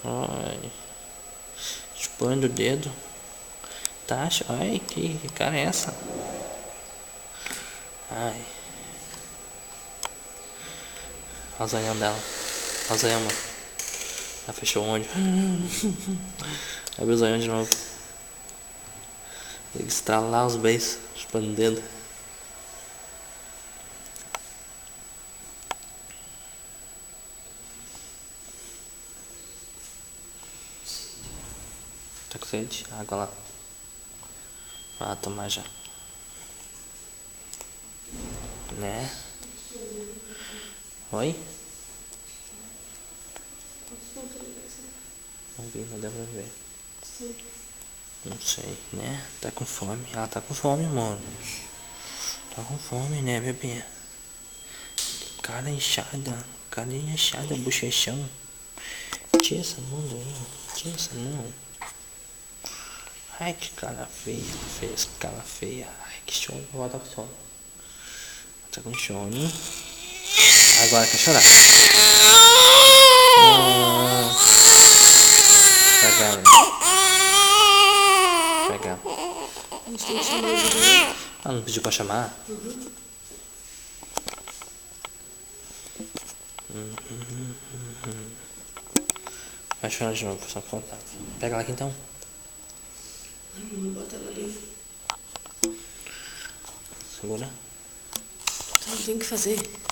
Ai. Chupando o dedo. Tá, ai, que cara é essa? Ai. Olha o zoião dela. Olha o zoião, mano. Ela fechou o olho. Abriu o zoião de novo. Tem que estralar os beijos, chupando o dedo. Tá com sede? Água lá. Vai tomar já. Né? Oi? Não vi, não deu pra ver. Não sei, né? Tá com fome. Ela tá com fome, mano. Tá com fome, né, bebê? Cara inchada, bochechão. Tira essa mão daí, tira essa mão. Ai, que cara feia, cara feia. Ai, que sono, vou voltar com sono. Tá com sono. Agora quer chorar. Pega ela. Pega ela. A gente tem que chamar ele de... Ah, não pediu pra chamar? Vai chorar de novo, só faltava. Pega ela aqui então. Ai, mamãe, bota ela ali. Segura. Tá, tem que fazer.